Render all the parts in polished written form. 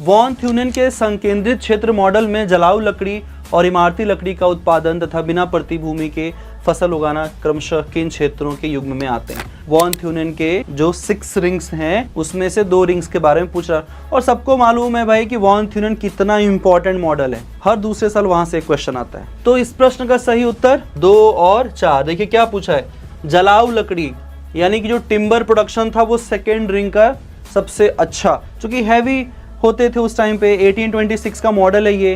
Von Thünen के संकेंद्रित क्षेत्र मॉडल में जलाऊ लकड़ी और इमारती लकड़ी का उत्पादन तथा बिना प्रतिभूमि के फसल उगाना क्रमशः किन क्षेत्रों के युग्म में आते हैं। वॉन थ्यूनेन के जो 6 रिंग्स हैं उसमें से 2 रिंग्स के बारे में पूछ रहा, और सबको मालूम है भाई कि वॉन थ्यूनेन कितना इंपॉर्टेंट मॉडल है, हर दूसरे साल वहां से एक क्वेश्चन आता है। तो इस प्रश्न का सही उत्तर 2 और 4। देखिए क्या पूछा है, जलाऊ लकड़ी यानी कि जो टिम्बर प्रोडक्शन था वो 2nd रिंग का सबसे अच्छा, क्योंकि हैवी होते थे उस टाइम पे। 1826 का मॉडल है ये,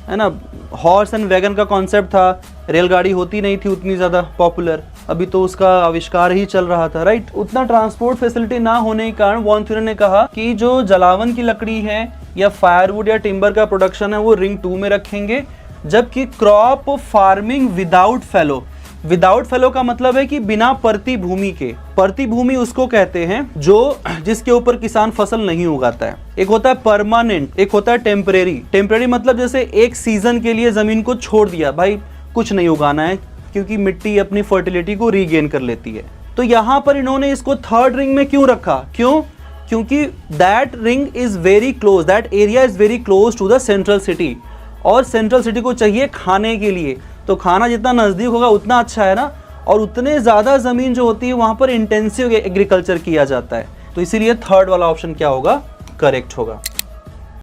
है ना। हॉर्स एंड वैगन का कॉन्सेप्ट था, रेलगाड़ी होती नहीं थी उतनी ज़्यादा पॉपुलर, अभी तो उसका आविष्कार ही चल रहा था, राइट। उतना ट्रांसपोर्ट फैसिलिटी ना होने के कारण वॉन थ्यूनेन ने कहा कि जो जलावन की लकड़ी है या फायरवुड या टिम्बर का प्रोडक्शन है वो रिंग 2 में रखेंगे, जबकि क्रॉप फार्मिंग विदाउट फैलो, विदाउट फैलो का मतलब है कि बिना प्रतिभूमि के। प्रतिभूमि उसको कहते हैं जो जिसके ऊपर किसान फसल नहीं उगाता है। एक होता है परमानेंट, एक होता है टेम्परेरी। टेम्परेरी मतलब जैसे एक सीजन के लिए जमीन को छोड़ दिया, भाई कुछ नहीं उगाना है क्योंकि मिट्टी अपनी फर्टिलिटी को रीगेन कर लेती है। तो यहाँ पर इन्होंने इसको 3rd रिंग में क्यों रखा, क्यों? क्योंकि that ring is very close, that area is very close to the central city, और सेंट्रल सिटी को चाहिए खाने के लिए, तो खाना जितना नज़दीक होगा उतना अच्छा है ना। और उतने ज़्यादा ज़मीन जो होती है वहाँ पर इंटेंसिव एग्रीकल्चर किया जाता है, तो इसीलिए 3rd वाला ऑप्शन क्या होगा, करेक्ट होगा।